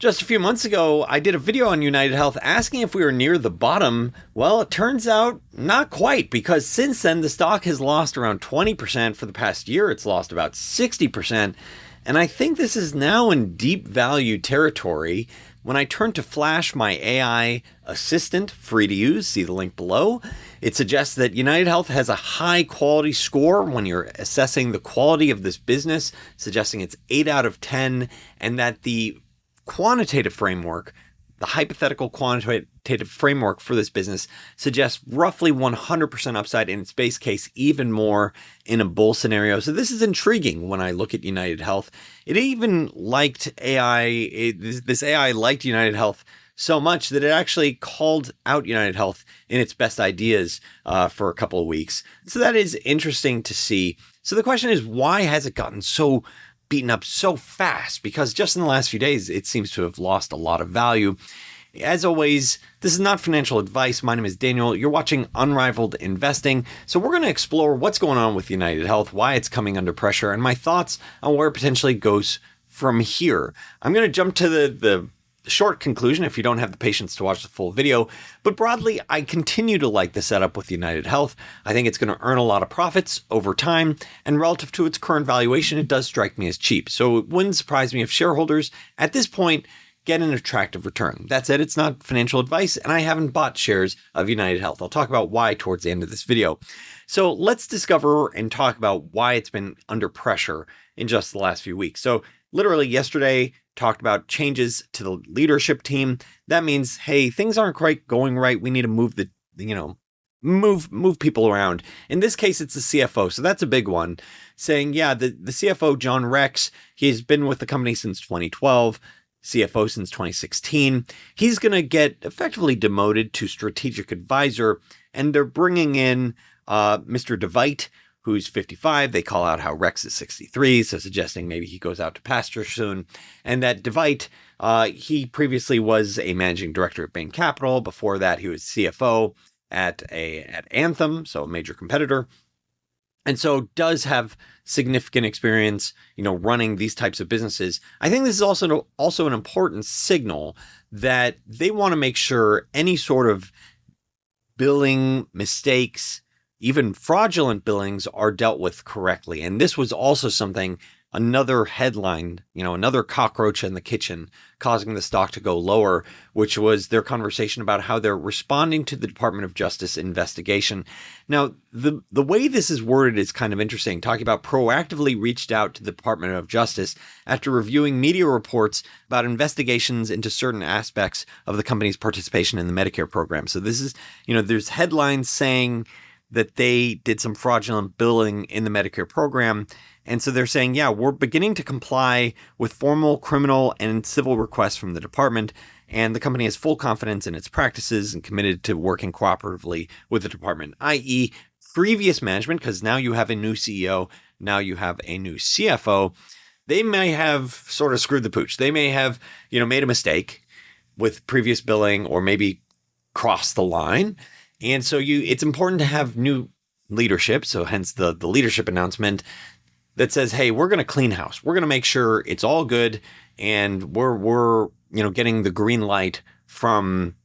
Just a few months ago, I did a video on Unitedhealth asking if we were near the bottom. Well, it turns out not quite, because since then, the stock has lost around 20%. For the past year, it's lost about 60%. And I think this is now in deep value territory. When I turn to Flash, my AI assistant, free to use, see the link below, it suggests that Unitedhealth has a high quality score when you're assessing the quality of this business, suggesting it's 8 out of 10, and that the quantitative framework, the hypothetical quantitative framework for this business, suggests roughly 100% upside in its base case, even more in a bull scenario. So this is intriguing when I look at Unitedhealth. It even liked AI, this AI liked Unitedhealth so much that it actually called out Unitedhealth in its best ideas for a couple of weeks. So that is interesting to see. So the question is, why has it gotten so beaten up so fast? Because just in the last few days, it seems to have lost a lot of value. As always, this is not financial advice. My name is Daniel. You're watching Unrivaled Investing. So we're going to explore what's going on with Unitedhealth, why it's coming under pressure, and my thoughts on where it potentially goes from here. I'm going to jump to the short conclusion if you don't have the patience to watch the full video. But broadly, I continue to like the setup with Unitedhealth. I think it's going to earn a lot of profits over time, and relative to its current valuation, it does strike me as cheap. So it wouldn't surprise me if shareholders at this point get an attractive return. That said, it's not financial advice, and I haven't bought shares of Unitedhealth. I'll talk about why towards the end of this video. So let's discover and talk about why it's been under pressure in just the last few weeks. So literally yesterday, talked about changes to the leadership team. That means, hey, things aren't quite going right. We need to move move people around. In this case, it's the CFO. So that's a big one, saying, yeah, the CFO, John Rex, he's been with the company since 2012, CFO since 2016. He's going to get effectively demoted to strategic advisor, and they're bringing in Mr. DeVite, who's 55. They call out how Rex is 63, so suggesting maybe he goes out to pasture soon. And that DeVite, he previously was a managing director at Bain Capital. Before that, he was CFO at Anthem, so a major competitor. And so does have significant experience, running these types of businesses. I think this is also an important signal that they want to make sure any sort of billing mistakes, even fraudulent billings, are dealt with correctly. And this was also something, another headline, another cockroach in the kitchen causing the stock to go lower, which was their conversation about how they're responding to the Department of Justice investigation. Now, the way this is worded is kind of interesting, talking about proactively reached out to the Department of Justice after reviewing media reports about investigations into certain aspects of the company's participation in the Medicare program. So this is, there's headlines saying that they did some fraudulent billing in the Medicare program. And so they're saying, yeah, we're beginning to comply with formal criminal and civil requests from the department, and the company has full confidence in its practices and committed to working cooperatively with the department, i.e. previous management, because now you have a new CEO, now you have a new CFO. They may have sort of screwed the pooch. They may have, made a mistake with previous billing or maybe crossed the line. And so it's important to have new leadership. So hence the leadership announcement that says, hey, we're going to clean house. We're going to make sure it's all good. And we're getting the green light from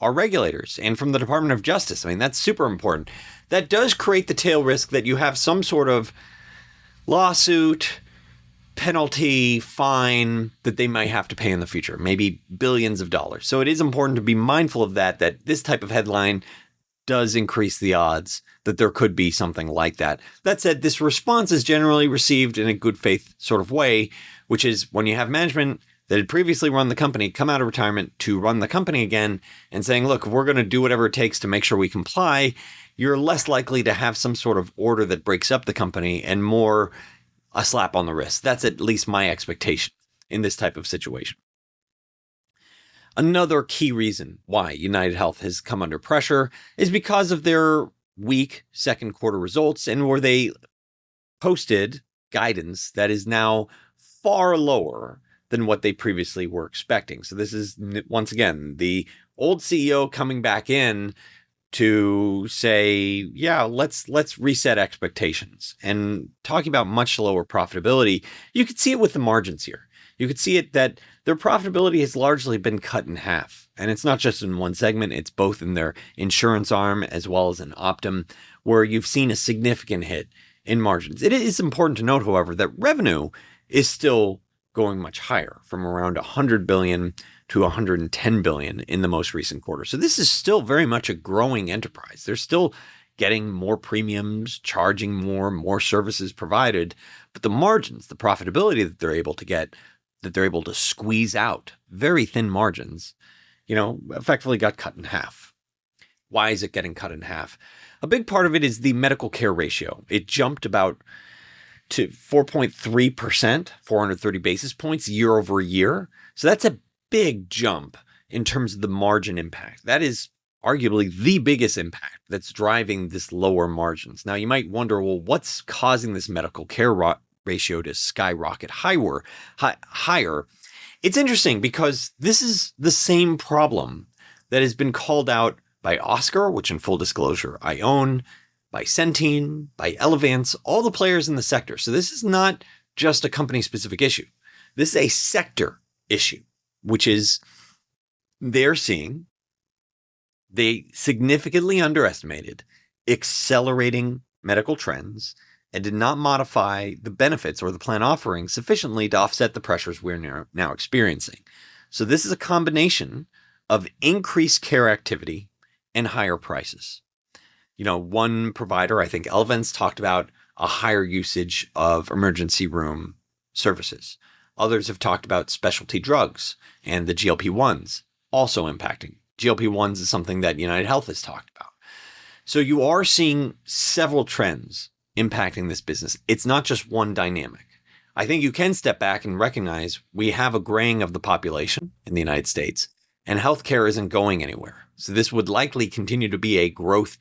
our regulators and from the Department of Justice. I mean, that's super important. That does create the tail risk that you have some sort of lawsuit, penalty, fine that they might have to pay in the future, maybe billions of dollars. So it is important to be mindful of that this type of headline does increase the odds that there could be something like that. That said, this response is generally received in a good faith sort of way, which is when you have management that had previously run the company come out of retirement to run the company again and saying, look, we're going to do whatever it takes to make sure we comply, you're less likely to have some sort of order that breaks up the company and more a slap on the wrist. That's at least my expectation in this type of situation. Another key reason why Unitedhealth has come under pressure is because of their weak second quarter results, and where they posted guidance that is now far lower than what they previously were expecting. So this is, once again, the old CEO coming back in to say, yeah, let's reset expectations. And talking about much lower profitability, you could see it with the margins here. you could see it that their profitability has largely been cut in half. And it's not just in one segment, it's both in their insurance arm as well as in Optum, where you've seen a significant hit in margins. It is important to note, however, that revenue is still going much higher, from around 100 billion to 110 billion in the most recent quarter. So this is still very much a growing enterprise. They're still getting more premiums, charging more services provided, but the margins, the profitability that they're able to get, that they're able to squeeze out, very thin margins, effectively got cut in half. Why is it getting cut in half? A big part of it is the medical care ratio. It jumped about to 4.3%, 430 basis points year over year. So that's a big jump in terms of the margin impact. That is arguably the biggest impact that's driving this lower margins. Now, you might wonder, well, what's causing this medical care ratio to skyrocket higher? It's interesting because this is the same problem that has been called out by Oscar, which in full disclosure I own, by Centene, by Elevance, all the players in the sector. So this is not just a company-specific issue. This is a sector issue, which is they significantly underestimated accelerating medical trends and did not modify the benefits or the plan offerings sufficiently to offset the pressures we're now experiencing. So this is a combination of increased care activity and higher prices. One provider, I think Elevance, talked about a higher usage of emergency room services. Others have talked about specialty drugs and the GLP-1s also impacting. GLP-1s is something that Unitedhealth has talked about. So you are seeing several trends impacting this business. It's not just one dynamic. I think you can step back and recognize we have a graying of the population in the United States, and healthcare isn't going anywhere. So this would likely continue to be a growth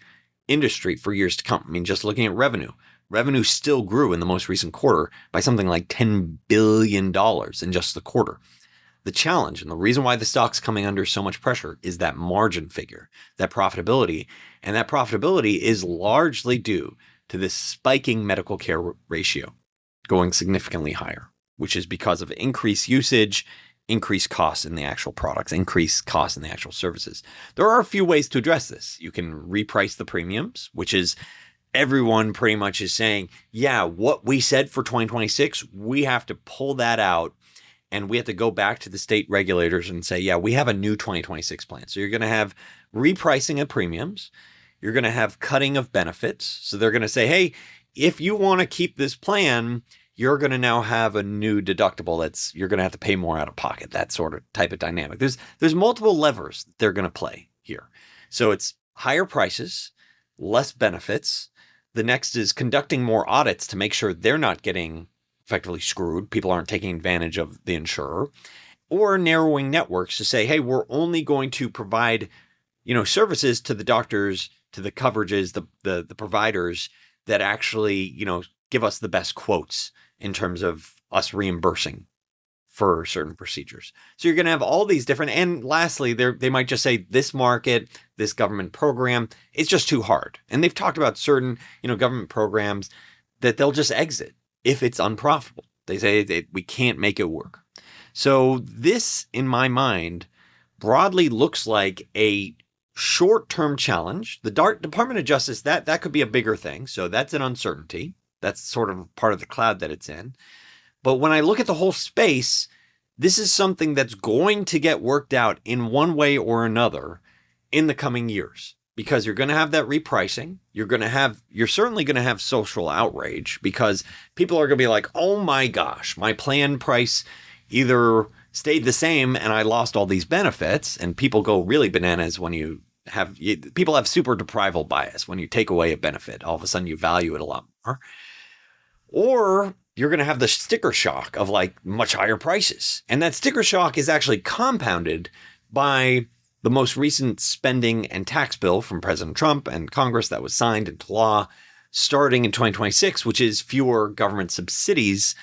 industry for years to come. I mean, just looking at revenue still grew in the most recent quarter by something like $10 billion in just the quarter. The challenge and the reason why the stock's coming under so much pressure is that margin figure, that profitability. And that profitability is largely due to this spiking medical care ratio going significantly higher, which is because of increased usage, increased costs in the actual products, increased costs in the actual services. There are a few ways to address this. You can reprice the premiums, which is everyone pretty much is saying, yeah, what we said for 2026, we have to pull that out and we have to go back to the state regulators and say, yeah, we have a new 2026 plan. So you're going to have repricing of premiums. You're going to have cutting of benefits. So they're going to say, hey, if you want to keep this plan, you're going to now have a new deductible you're going to have to pay more out of pocket, that sort of type of dynamic. There's multiple levers they're going to play here. So it's higher prices, less benefits. The next is conducting more audits to make sure they're not getting effectively screwed. People aren't taking advantage of the insurer, or narrowing networks to say, hey, we're only going to provide, services to the doctors, to the coverages, the providers that actually, give us the best quotes in terms of us reimbursing for certain procedures. So you're going to have all these different, and lastly, they might just say this market, this government program, it's just too hard. And they've talked about certain, government programs that they'll just exit if it's unprofitable. They say we can't make it work. So this, in my mind, broadly looks like a short-term challenge. The Department of Justice, that could be a bigger thing. So that's an uncertainty. That's sort of part of the cloud that it's in. But when I look at the whole space, this is something that's going to get worked out in one way or another in the coming years, because you're going to have that repricing. You're certainly going to have social outrage, because people are going to be like, oh my gosh, my plan price either stayed the same and I lost all these benefits. And people go really bananas when people have super deprival bias. When you take away a benefit, all of a sudden you value it a lot more. Or you're going to have the sticker shock of like much higher prices. And that sticker shock is actually compounded by the most recent spending and tax bill from President Trump and Congress that was signed into law starting in 2026, which is fewer government subsidies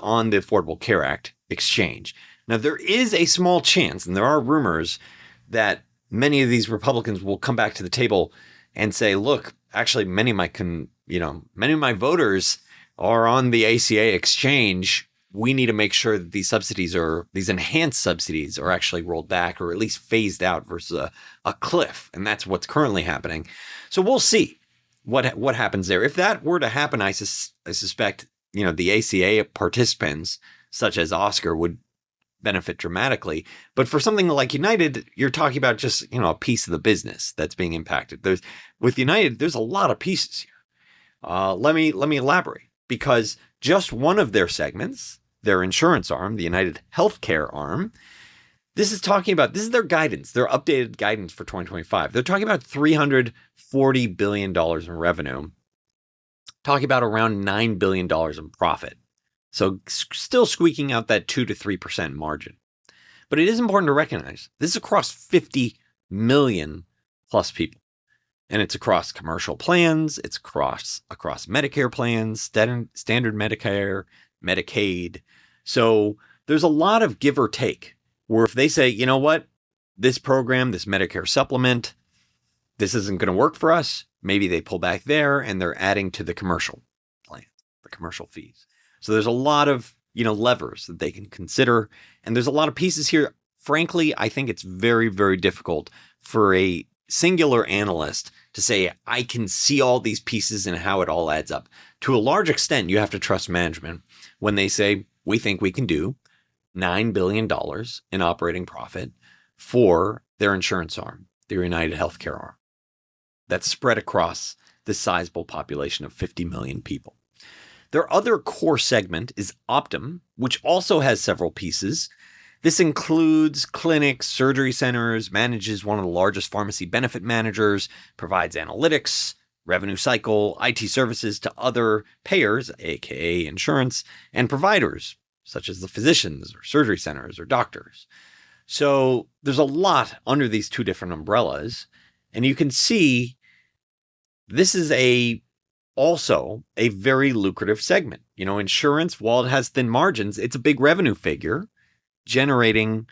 on the Affordable Care Act exchange. Now, there is a small chance, and there are rumors, that many of these Republicans will come back to the table and say, look, actually, many of my voters are on the ACA exchange, we need to make sure that these enhanced subsidies are actually rolled back or at least phased out versus a cliff. And that's what's currently happening. So we'll see what happens there. If that were to happen, I suspect, the ACA participants, such as Oscar, would benefit dramatically. But for something like United, you're talking about just, a piece of the business that's being impacted. With United, there's a lot of pieces here. Let me elaborate, because just one of their segments, their insurance arm, the United Healthcare arm, this is their guidance, their updated guidance for 2025. They're talking about $340 billion in revenue, talking about around $9 billion in profit. So still squeaking out that 2 to 3% margin. But it is important to recognize this is across 50 million plus people. And it's across commercial plans, it's across Medicare plans, standard Medicare, Medicaid. So there's a lot of give or take, where if they say, this program, this Medicare supplement, this isn't going to work for us, maybe they pull back there and they're adding to the commercial plan, the commercial fees. So there's a lot of, levers that they can consider. And there's a lot of pieces here. Frankly, I think it's very, very difficult for a singular analyst to say, I can see all these pieces and how it all adds up. To a large extent, you have to trust management when they say, we think we can do $9 billion in operating profit for their insurance arm, their United Healthcare arm. That's spread across the sizable population of 50 million people. Their other core segment is Optum, which also has several pieces. This includes clinics, surgery centers, manages one of the largest pharmacy benefit managers, provides analytics, revenue cycle, IT services to other payers, aka insurance, and providers, such as the physicians or surgery centers or doctors. So there's a lot under these two different umbrellas. And you can see this is also a very lucrative segment. Insurance, while it has thin margins, it's a big revenue figure, generating,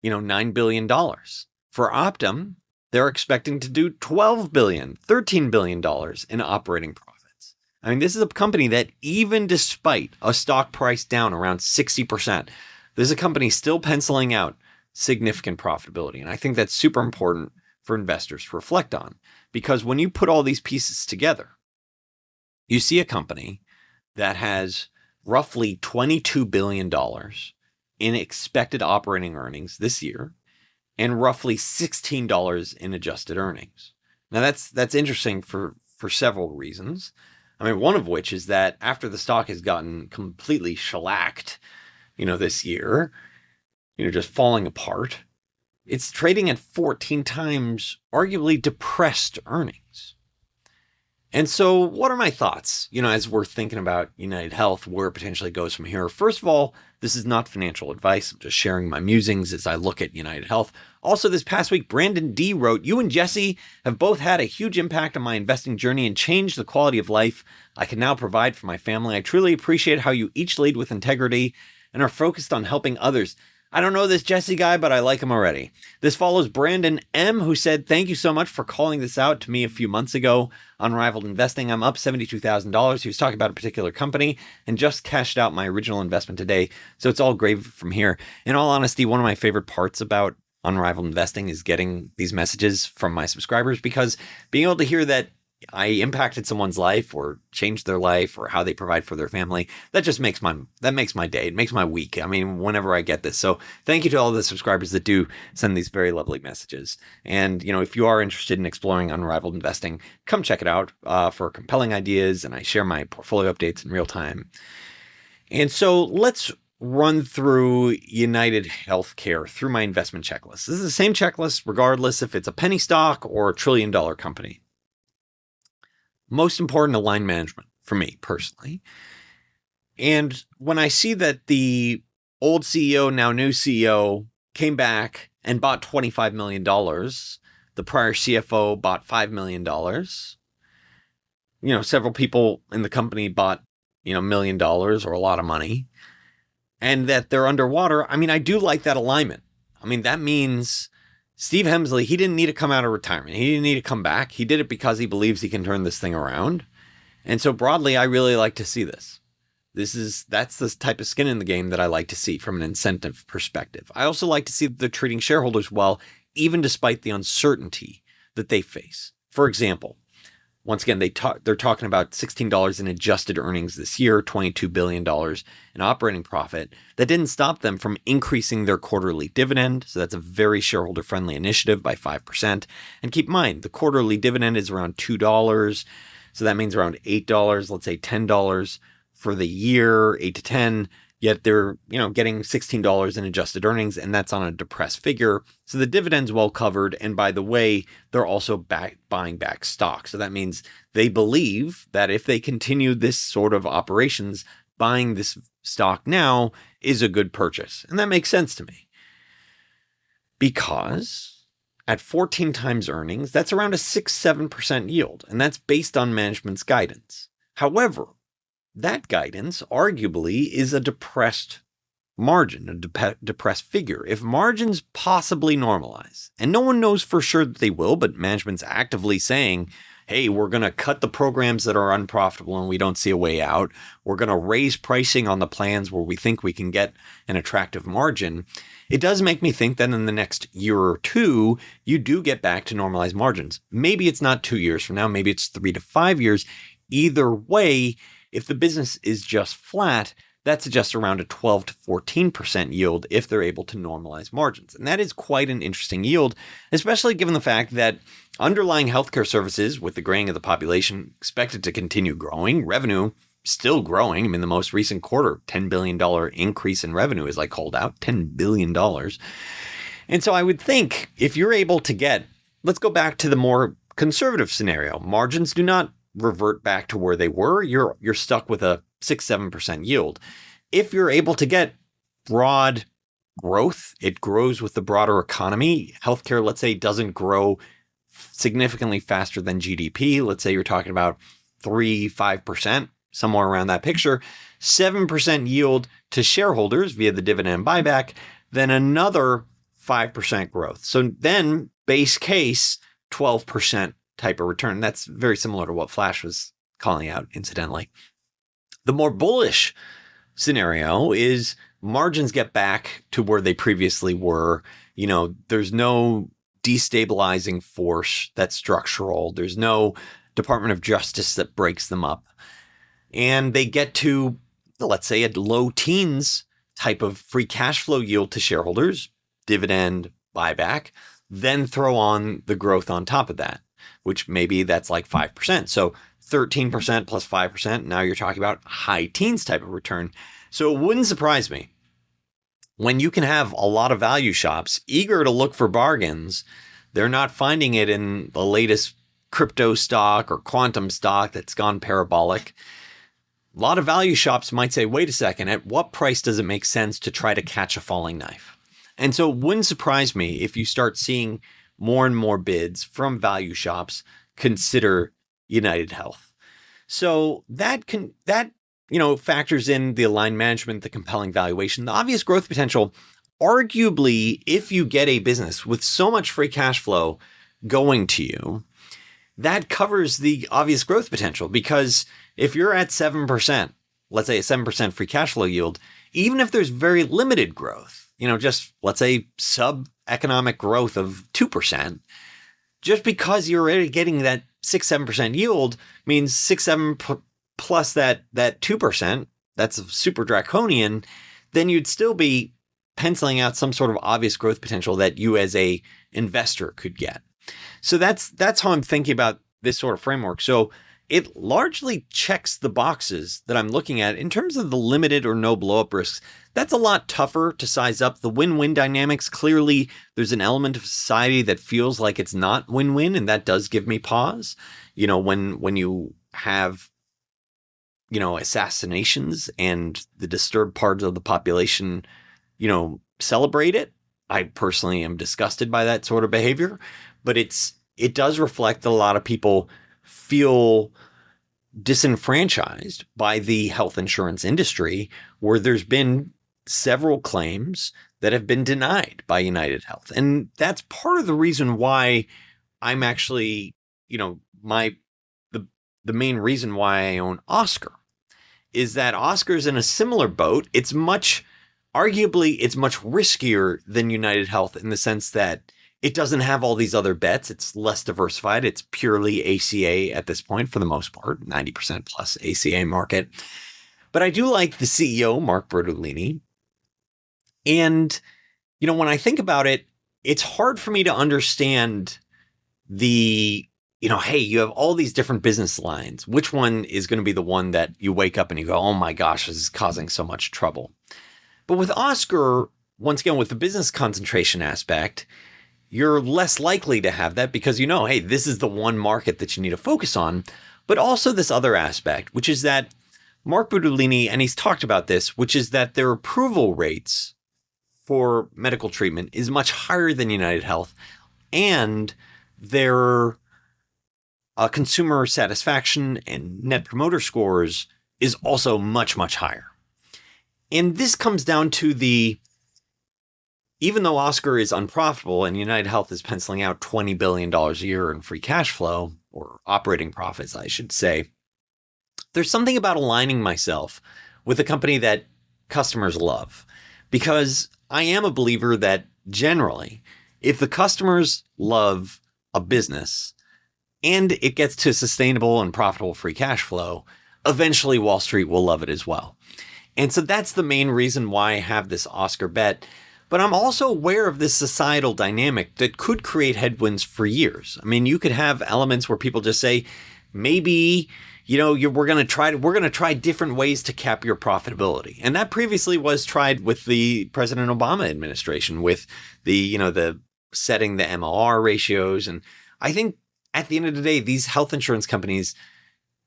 $9 billion. For Optum, they're expecting to do $12 billion, $13 billion in operating profits. I mean, this is a company that, even despite a stock price down around 60%, this is a company still penciling out significant profitability. And I think that's super important for investors to reflect on, because when you put all these pieces together, you see a company that has roughly $22 billion in expected operating earnings this year and roughly $16 in adjusted earnings. Now that's interesting for several reasons. I mean, one of which is that after the stock has gotten completely shellacked, this year, just falling apart, it's trading at 14 times arguably depressed earnings. And so what are my thoughts, as we're thinking about United Health, where it potentially goes from here? First of all, this is not financial advice. I'm just sharing my musings as I look at United Health. Also, this past week, Brandon D. wrote, "You and Jesse have both had a huge impact on my investing journey and changed the quality of life I can now provide for my family. I truly appreciate how you each lead with integrity and are focused on helping others." I don't know this Jesse guy, but I like him already. This follows Brandon M., who said, "Thank you so much for calling this out to me a few months ago. Unrivaled Investing, I'm up $72,000. He was talking about a particular company and just cashed out my original investment today. So it's all gravy from here." In all honesty, one of my favorite parts about Unrivaled Investing is getting these messages from my subscribers, because being able to hear that I impacted someone's life or changed their life or how they provide for their family, that just makes my day. It makes my week. I mean, whenever I get this. So thank you to all the subscribers that do send these very lovely messages. And, if you are interested in exploring Unrivaled Investing, come check it out for compelling ideas. And I share my portfolio updates in real time. And so let's run through United Healthcare through my investment checklist. This is the same checklist, regardless if it's a penny stock or a $1 trillion company. Most important, align management for me personally. And when I see that the old CEO, now new CEO, came back and bought $25 million, the prior CFO bought $5 million, several people in the company bought, $1 million or a lot of money, and that they're underwater. I mean, I do like that alignment. I mean, that means Steve Hemsley, he didn't need to come out of retirement. He didn't need to come back. He did it because he believes he can turn this thing around. And so broadly, I really like to see this. That's the type of skin in the game that I like to see from an incentive perspective. I also like to see that they're treating shareholders well, even despite the uncertainty that they face. For example, once again, they're talking about $16 in adjusted earnings this year, $22 billion in operating profit. That didn't stop them from increasing their quarterly dividend. So that's a very shareholder-friendly initiative by 5%. And keep in mind, the quarterly dividend is around $2. So that means around $8, let's say $10 for the year, 8 to 10. Yet they're, getting $16 in adjusted earnings, and that's on a depressed figure. So the dividend's well covered. And by the way, they're also buying back stock. So that means they believe that if they continue this sort of operations, buying this stock now is a good purchase. And that makes sense to me. Because at 14 times earnings, that's around a 6-7% yield. And that's based on management's guidance. However, that guidance arguably is a depressed margin, a depressed figure. If margins possibly normalize, and no one knows for sure that they will, but management's actively saying, hey, we're going to cut the programs that are unprofitable and we don't see a way out. We're going to raise pricing on the plans where we think we can get an attractive margin. It does make me think that in the next year or two, you do get back to normalized margins. Maybe it's not 2 years from now, maybe it's 3 to 5 years. Either way, if the business is just flat, that suggests around a 12 to 14% yield if they're able to normalize margins. And that is quite an interesting yield, especially given the fact that underlying healthcare services, with the graying of the population, expected to continue growing, revenue still growing. I mean, the most recent quarter, $10 billion increase in revenue is called out, $10 billion. And so I would think if you're able to get, let's go back to the more conservative scenario. Margins do not revert back to where they were. You're stuck with a 6-7% yield. If you're able to get broad growth, it grows with the broader economy. Healthcare, let's say, doesn't grow significantly faster than GDP. Let's say you're talking about 3-5%, somewhere around that picture. 7% yield to shareholders via the dividend buyback, then another 5% growth. So then base case, 12% type of return. That's very similar to what Flash was calling out, incidentally. The more bullish scenario is margins get back to where they previously were. There's no destabilizing force that's structural. There's no Department of Justice that breaks them up. And they get to, let's say, a low teens type of free cash flow yield to shareholders, dividend buyback, then throw on the growth on top of that, which maybe that's 5%. So 13% plus 5%. Now you're talking about high teens type of return. So it wouldn't surprise me when you can have a lot of value shops eager to look for bargains. They're not finding it in the latest crypto stock or quantum stock that's gone parabolic. A lot of value shops might say, wait a second, at what price does it make sense to try to catch a falling knife? And so it wouldn't surprise me if you start seeing more and more bids from value shops consider Unitedhealth. So that factors in the aligned management, the compelling valuation, the obvious growth potential. Arguably, if you get a business with so much free cash flow going to you, that covers the obvious growth potential, because if you're at 7%, let's say a 7% free cash flow yield, even if there's very limited growth, just let's say sub-economic growth of 2%, just because you're already getting that 6-7% yield means 6-7 plus that 2%, that's super draconian, then you'd still be penciling out some sort of obvious growth potential that you as a investor could get. So that's how I'm thinking about this sort of framework. So it largely checks the boxes that I'm looking at in terms of the limited or no blow-up risks. That's a lot tougher to size up. The win-win dynamics, clearly there's an element of society that feels like it's not win-win, and that does give me pause. When you have, assassinations and the disturbed parts of the population, celebrate it. I personally am disgusted by that sort of behavior, but it does reflect that a lot of people feel disenfranchised by the health insurance industry, where there's been several claims that have been denied by Unitedhealth. And that's part of the reason why I'm actually, the main reason why I own Oscar is that Oscar's in a similar boat. Arguably, it's much riskier than Unitedhealth in the sense that it doesn't have all these other bets. It's less diversified. It's purely ACA at this point for the most part, 90% plus ACA market. But I do like the CEO, Mark Bertolini. And, when I think about it, it's hard for me to understand hey, you have all these different business lines. Which one is going to be the one that you wake up and you go, oh my gosh, this is causing so much trouble? But with Oscar, once again, with the business concentration aspect, you're less likely to have that because hey, this is the one market that you need to focus on. But also this other aspect, which is that Mark Bertolini, and he's talked about this, which is that their approval rates for medical treatment is much higher than Unitedhealth, and their consumer satisfaction and net promoter scores is also much, much higher. And this comes down to even though Oscar is unprofitable and Unitedhealth is penciling out $20 billion a year in free cash flow, or operating profits, I should say, there's something about aligning myself with a company that customers love, because I am a believer that generally, if the customers love a business and it gets to sustainable and profitable free cash flow, eventually Wall Street will love it as well. And so that's the main reason why I have this Oscar bet. But I'm also aware of this societal dynamic that could create headwinds for years. I mean, you could have elements where people just say, maybe, we're going to try different ways to cap your profitability. And that previously was tried with the President Obama administration with the setting the MLR ratios. And I think at the end of the day, these health insurance companies,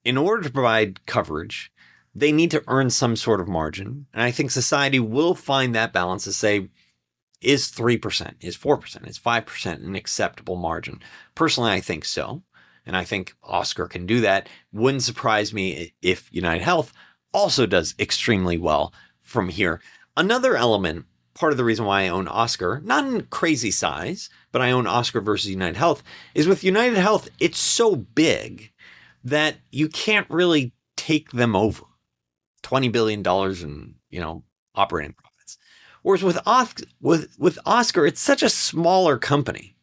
in order to provide coverage, they need to earn some sort of margin. And I think society will find that balance to say, is 3%, is 4%, is 5% an acceptable margin? Personally, I think so. And I think Oscar can do that. Wouldn't surprise me if Unitedhealth also does extremely well from here. Another element, part of the reason why I own Oscar, not in crazy size, but I own Oscar versus Unitedhealth, is with Unitedhealth, it's so big that you can't really take them over. $20 billion in, operating profits. Whereas with Oscar, it's such a smaller company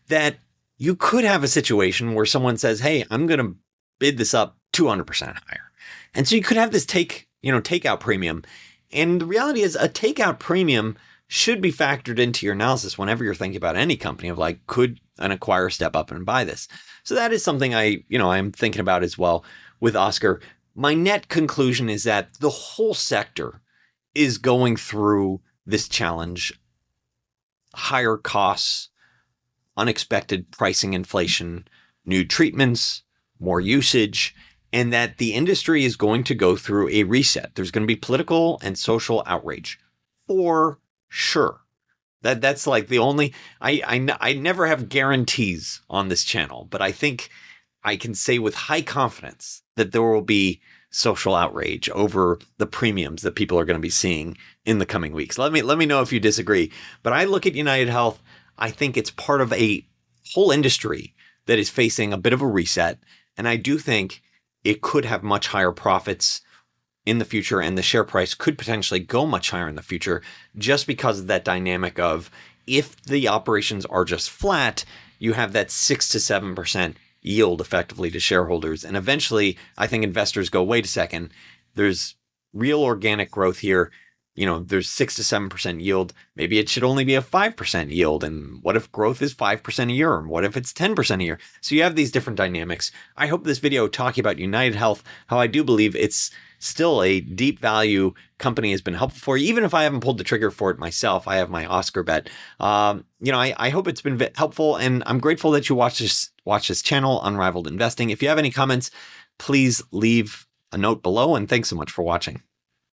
that you could have a situation where someone says, hey, I'm going to bid this up 200% higher. And so you could have this takeout premium. And the reality is a takeout premium should be factored into your analysis whenever you're thinking about any company of like, could an acquirer step up and buy this? So that is something I'm thinking about as well with Oscar. My net conclusion is that the whole sector is going through this challenge, higher costs, unexpected pricing inflation, new treatments, more usage, and that the industry is going to go through a reset. There's going to be political and social outrage for sure. That's like the only, I never have guarantees on this channel, but I think I can say with high confidence that there will be social outrage over the premiums that people are going to be seeing in the coming weeks. Let me know if you disagree. But I look at Unitedhealth, I think it's part of a whole industry that is facing a bit of a reset. And I do think it could have much higher profits in the future, and the share price could potentially go much higher in the future just because of that dynamic of, if the operations are just flat, you have that 6 to 7% yield effectively to shareholders. And eventually, I think investors go, wait a second, there's real organic growth here. There's 6 to 7% yield. Maybe it should only be a 5% yield. And what if growth is 5% a year? And what if it's 10% a year? So you have these different dynamics. I hope this video talking about Unitedhealth, how I do believe it's still a deep value company, has been helpful for you. Even if I haven't pulled the trigger for it myself, I have my Oscar bet. I hope it's been helpful, and I'm grateful that you watch this channel, Unrivaled Investing. If you have any comments, please leave a note below, and thanks so much for watching.